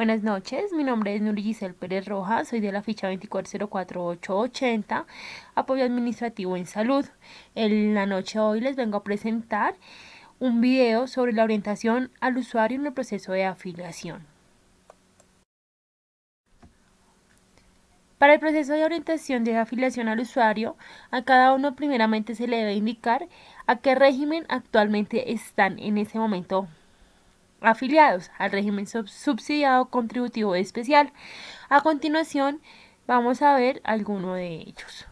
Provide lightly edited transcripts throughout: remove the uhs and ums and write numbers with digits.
Buenas noches, mi nombre es Nuri Giselle Pérez Rojas, soy de la ficha 2404880, apoyo administrativo en salud. En la noche de hoy les vengo a presentar un video sobre la orientación al usuario en el proceso de afiliación. Para el proceso de orientación de afiliación al usuario, a cada uno primeramente se le debe indicar a qué régimen actualmente están en ese momento afiliados, al régimen subsidiado contributivo especial. A continuación vamos a ver alguno de ellos.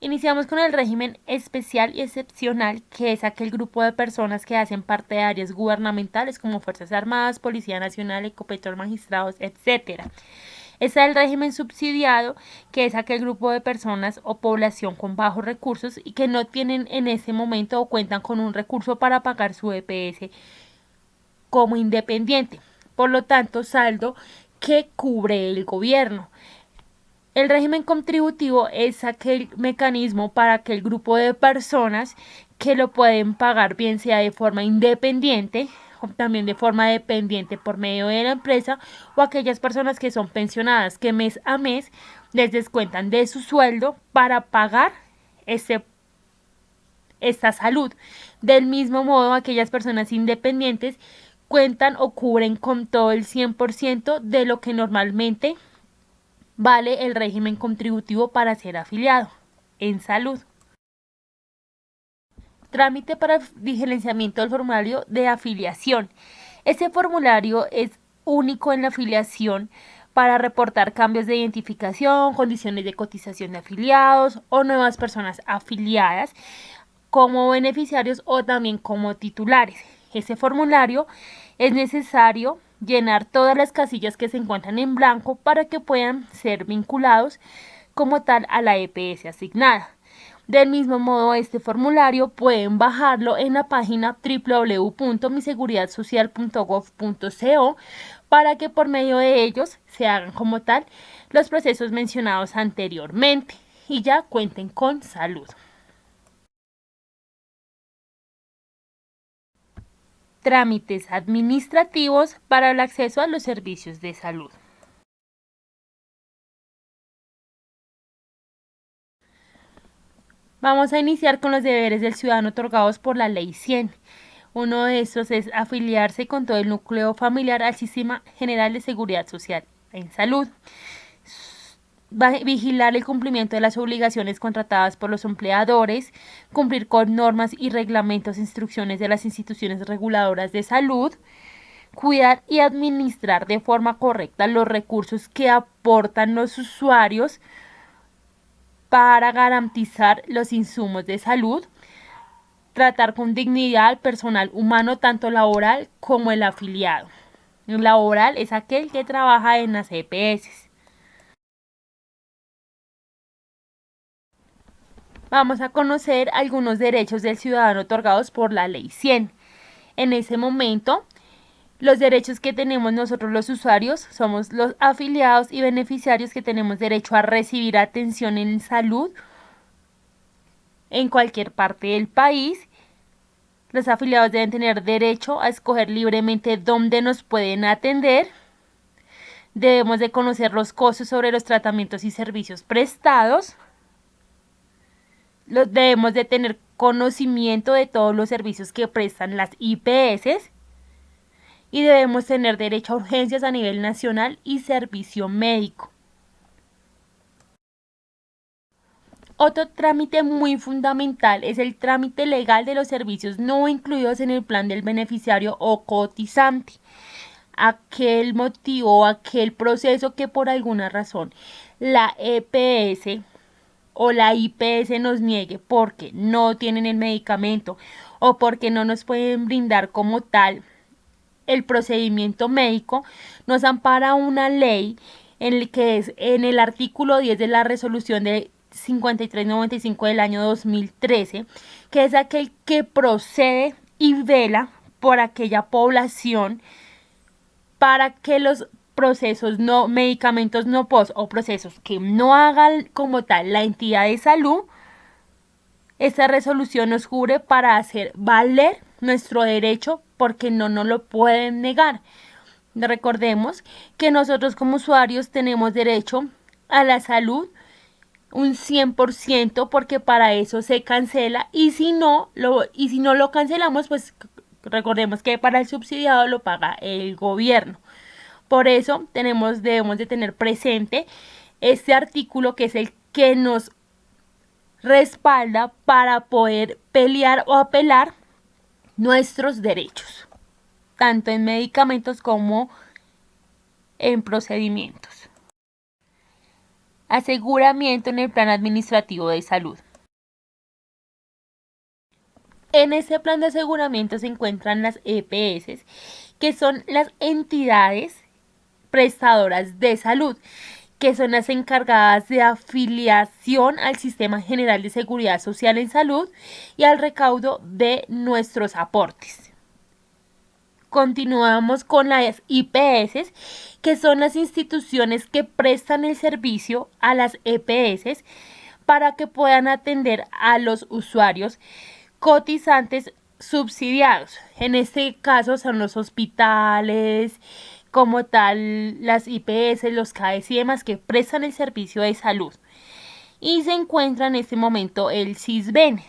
Iniciamos con el régimen especial y excepcional, que es aquel grupo de personas que hacen parte de áreas gubernamentales como Fuerzas Armadas, Policía Nacional, Ecopetrol, magistrados, etc. Está el régimen subsidiado, que es aquel grupo de personas o población con bajos recursos y que no tienen en ese momento o cuentan con un recurso para pagar su EPS como independiente. Por lo tanto, saldo que cubre el gobierno. El régimen contributivo es aquel mecanismo para aquel grupo de personas que lo pueden pagar bien sea de forma independiente o también de forma dependiente por medio de la empresa, o aquellas personas que son pensionadas que mes a mes les descuentan de su sueldo para pagar esta salud. Del mismo modo, aquellas personas independientes cuentan o cubren con todo el 100% de lo que normalmente vale el régimen contributivo para ser afiliado en salud. Trámite para diligenciamiento del formulario de afiliación. Este formulario es único en la afiliación para reportar cambios de identificación, condiciones de cotización de afiliados o nuevas personas afiliadas como beneficiarios o también como titulares. Ese formulario es necesario llenar todas las casillas que se encuentran en blanco para que puedan ser vinculados como tal a la EPS asignada. Del mismo modo, este formulario pueden bajarlo en la página www.miseguridad.social.gov.co para que por medio de ellos se hagan como tal los procesos mencionados anteriormente y ya cuenten con salud. Trámites administrativos para el acceso a los servicios de salud. Vamos a iniciar con los deberes del ciudadano otorgados por la Ley 100. Uno de estos es afiliarse con todo el núcleo familiar al Sistema General de Seguridad Social en Salud. Vigilar el cumplimiento de las obligaciones contratadas por los empleadores, cumplir con normas y reglamentos e instrucciones de las instituciones reguladoras de salud, cuidar y administrar de forma correcta los recursos que aportan los usuarios para garantizar los insumos de salud, tratar con dignidad al personal humano tanto laboral como el afiliado. El laboral es aquel que trabaja en las EPS. Vamos a conocer algunos derechos del ciudadano otorgados por la Ley 100. En ese momento, los derechos que tenemos nosotros los usuarios somos los afiliados y beneficiarios que tenemos derecho a recibir atención en salud en cualquier parte del país. Los afiliados deben tener derecho a escoger libremente dónde nos pueden atender. Debemos de conocer los costos sobre los tratamientos y servicios prestados. Debemos de tener conocimiento de todos los servicios que prestan las IPS y debemos tener derecho a urgencias a nivel nacional y servicio médico. Otro trámite muy fundamental es el trámite legal de los servicios no incluidos en el plan del beneficiario o cotizante. Aquel motivo, aquel proceso que por alguna razón la EPS o la IPS nos niegue porque no tienen el medicamento o porque no nos pueden brindar como tal el procedimiento médico, nos ampara una ley en el que es en el artículo 10 de la resolución de 5395 del año 2013, que es aquel que procede y vela por aquella población para que los procesos no, medicamentos no post o procesos que no hagan como tal la entidad de salud, esta resolución nos cubre para hacer valer nuestro derecho porque no nos lo pueden negar. Recordemos que nosotros como usuarios tenemos derecho a la salud un 100% porque para eso se cancela y si no lo cancelamos, pues recordemos que para el subsidiado lo paga el gobierno. Por eso debemos de tener presente este artículo que es el que nos respalda para poder pelear o apelar nuestros derechos, tanto en medicamentos como en procedimientos. Aseguramiento en el plan administrativo de salud. En ese plan de aseguramiento se encuentran las EPS, que son las entidades prestadoras de salud, que son las encargadas de afiliación al Sistema General de Seguridad Social en Salud y al recaudo de nuestros aportes. Continuamos con las IPS, que son las instituciones que prestan el servicio a las EPS para que puedan atender a los usuarios cotizantes subsidiados. En este caso son los hospitales, como tal las IPS, los CAES y demás que prestan el servicio de salud. Y se encuentra en este momento el SISBEN,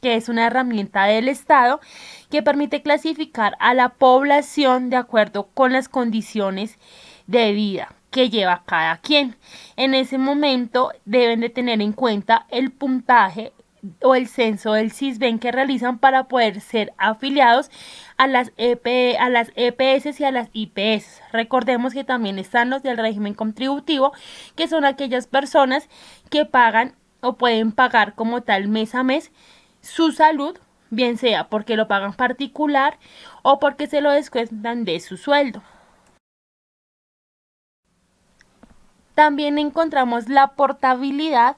que es una herramienta del Estado que permite clasificar a la población de acuerdo con las condiciones de vida que lleva cada quien. En ese momento deben de tener en cuenta el puntaje o el censo del SISBEN que realizan para poder ser afiliados a las EPS y a las IPS. Recordemos que también están los del régimen contributivo, que son aquellas personas que pagan o pueden pagar como tal mes a mes su salud, bien sea porque lo pagan particular o porque se lo descuentan de su sueldo. También encontramos la portabilidad,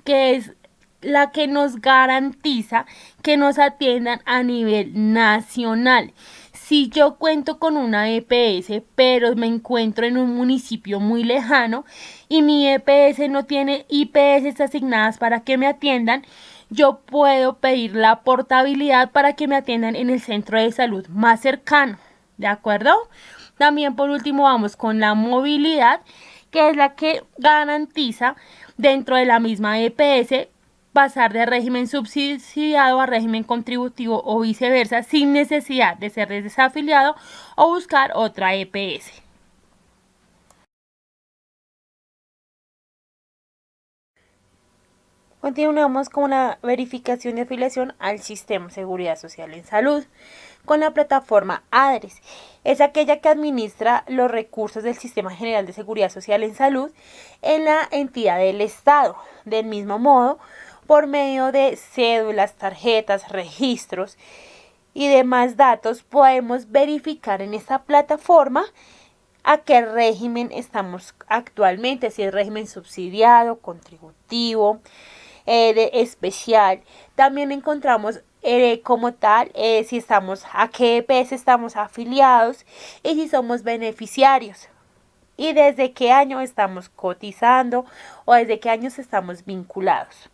que es la que nos garantiza que nos atiendan a nivel nacional. Si yo cuento con una EPS, pero me encuentro en un municipio muy lejano y mi EPS no tiene IPS asignadas para que me atiendan, yo puedo pedir la portabilidad para que me atiendan en el centro de salud más cercano, ¿de acuerdo? También por último vamos con la movilidad, que es la que garantiza dentro de la misma EPS pasar de régimen subsidiado a régimen contributivo o viceversa sin necesidad de ser desafiliado o buscar otra EPS. Continuamos con la verificación de afiliación al Sistema de Seguridad Social en Salud con la plataforma ADRES. Es aquella que administra los recursos del Sistema General de Seguridad Social en Salud en la entidad del Estado. Del mismo modo, por medio de cédulas, tarjetas, registros y demás datos, podemos verificar en esta plataforma a qué régimen estamos actualmente, si es régimen subsidiado, contributivo, especial. También encontramos como tal si estamos a qué EPS estamos afiliados y si somos beneficiarios y desde qué año estamos cotizando o desde qué años estamos vinculados.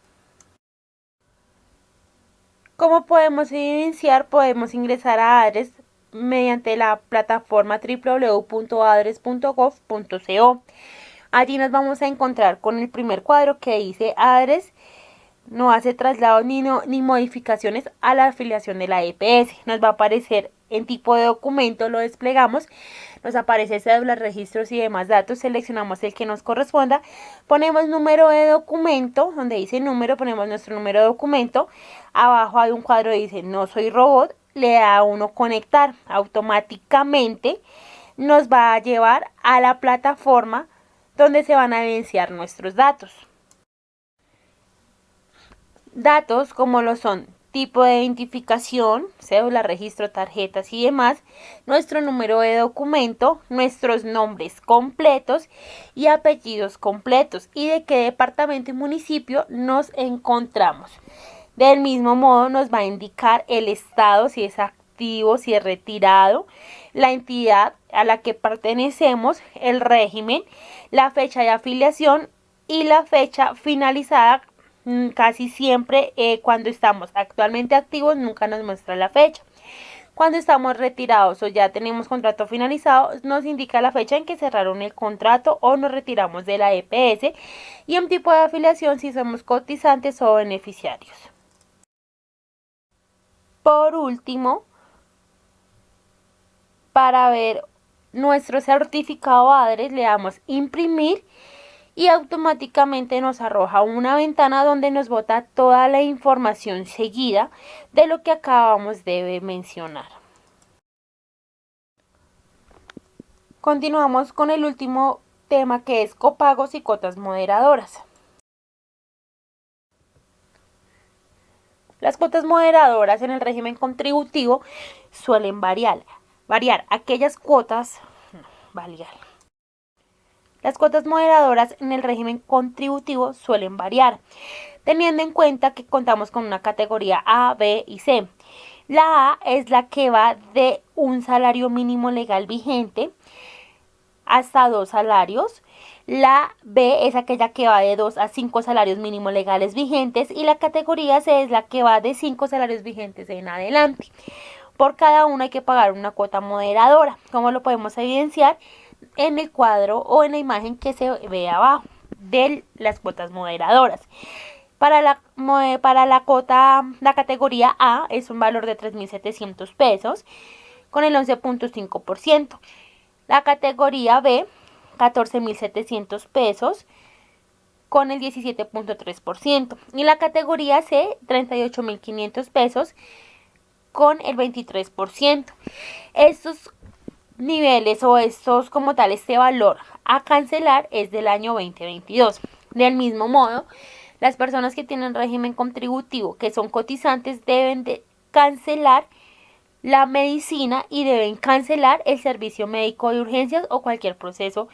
¿Cómo podemos evidenciar? Podemos ingresar a ADRES mediante la plataforma www.adres.gov.co. Allí nos vamos a encontrar con el primer cuadro que dice ADRES no hace traslados ni modificaciones a la afiliación de la EPS. Nos va a aparecer en tipo de documento, lo desplegamos, nos aparece cédula, registros y demás datos, seleccionamos el que nos corresponda, ponemos número de documento, donde dice número, ponemos nuestro número de documento, abajo hay un cuadro que dice no soy robot, le da a uno conectar, automáticamente nos va a llevar a la plataforma donde se van a evidenciar nuestros datos. Datos como lo son tipo de identificación, cédula, registro, tarjetas y demás, nuestro número de documento, nuestros nombres completos y apellidos completos y de qué departamento y municipio nos encontramos. Del mismo modo nos va a indicar el estado, si es activo, si es retirado, la entidad a la que pertenecemos, el régimen, la fecha de afiliación y la fecha finalizada. Casi siempre cuando estamos actualmente activos nunca nos muestra la fecha. Cuando estamos retirados o ya tenemos contrato finalizado, nos indica la fecha en que cerraron el contrato o nos retiramos de la EPS y un tipo de afiliación si somos cotizantes o beneficiarios. Por último, para ver nuestro certificado ADRES le damos imprimir y automáticamente nos arroja una ventana donde nos bota toda la información seguida de lo que acabamos de mencionar. Continuamos con el último tema, que es copagos y cuotas moderadoras. Las cuotas moderadoras en el régimen contributivo suelen variar. Aquellas cuotas, Las cuotas moderadoras en el régimen contributivo suelen variar, teniendo en cuenta que contamos con una categoría A, B y C. La A es la que va de un salario mínimo legal vigente hasta 2 salarios. La B es aquella que va de 2 a 5 salarios mínimos legales vigentes y la categoría C es la que va de 5 salarios vigentes en adelante. Por cada uno hay que pagar una cuota moderadora, como lo podemos evidenciar en el cuadro o en la imagen que se ve abajo de las cuotas moderadoras. Para la categoría A es un valor de 3.700 pesos con el 11.5%. La categoría B, 14.700 pesos con el 17.3%. Y la categoría C, 38.500 pesos con el 23%. Estos niveles o estos como tal, este valor a cancelar es del año 2022. Del mismo modo, las personas que tienen régimen contributivo, que son cotizantes, deben de cancelar la medicina y deben cancelar el servicio médico de urgencias o cualquier proceso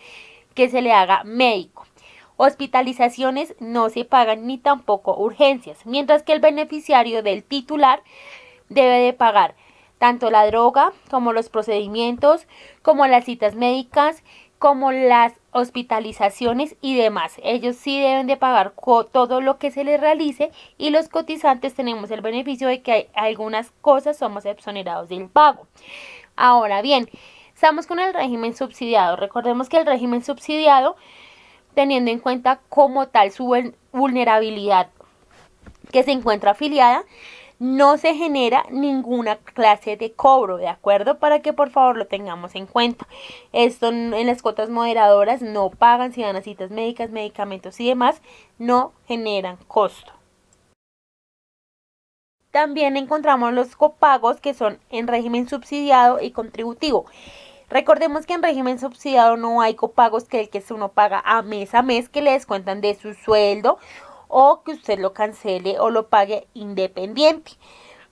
que se le haga médico. Hospitalizaciones no se pagan ni tampoco urgencias, mientras que el beneficiario del titular debe de pagar tanto la droga como los procedimientos, como las citas médicas, como las hospitalizaciones y demás. Ellos sí deben de pagar todo lo que se les realice y los cotizantes tenemos el beneficio de que hay algunas cosas somos exonerados del pago. Ahora bien, estamos con el régimen subsidiado. Recordemos que el régimen subsidiado, teniendo en cuenta como tal su vulnerabilidad que se encuentra afiliada, no se genera ninguna clase de cobro, ¿de acuerdo? Para que por favor lo tengamos en cuenta. Esto en las cuotas moderadoras no pagan si van a citas médicas, medicamentos y demás, no generan costo. También encontramos los copagos que son en régimen subsidiado y contributivo. Recordemos que en régimen subsidiado no hay copagos que el que uno paga a mes, que le descuentan de su sueldo o que usted lo cancele o lo pague independiente.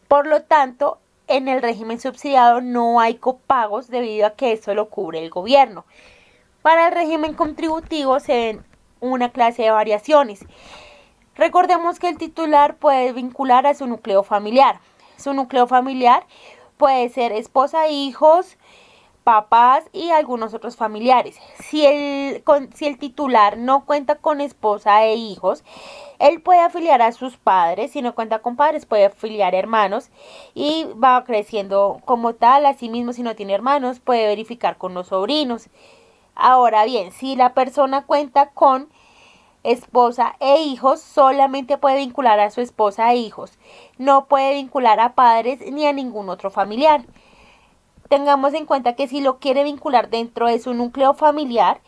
Por lo tanto, en el régimen subsidiado no hay copagos debido a que eso lo cubre el gobierno. Para el régimen contributivo se ven una clase de variaciones. Recordemos que el titular puede vincular a su núcleo familiar. Su núcleo familiar puede ser esposa, hijos, papás y algunos otros familiares. Si el titular no cuenta con esposa e hijos, él puede afiliar a sus padres. Si no cuenta con padres, puede afiliar hermanos y va creciendo como tal. Asimismo, si no tiene hermanos, puede verificar con los sobrinos. Ahora bien, si la persona cuenta con esposa e hijos, solamente puede vincular a su esposa e hijos. No puede vincular a padres ni a ningún otro familiar. Tengamos en cuenta que si lo quiere vincular dentro de su núcleo familiar,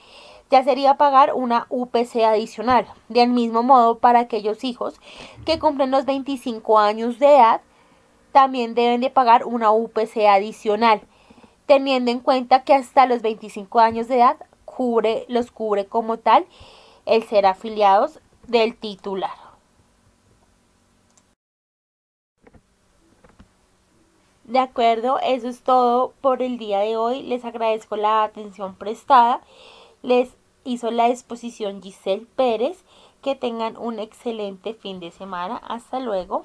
ya sería pagar una UPC adicional. Del mismo modo, para aquellos hijos que cumplen los 25 años de edad, también deben de pagar una UPC adicional, teniendo en cuenta que hasta los 25 años de edad los cubre como tal el ser afiliados del titular. De acuerdo, eso es todo por el día de hoy. Les agradezco la atención prestada. Les hizo la exposición Giselle Pérez. Que tengan un excelente fin de semana. Hasta luego.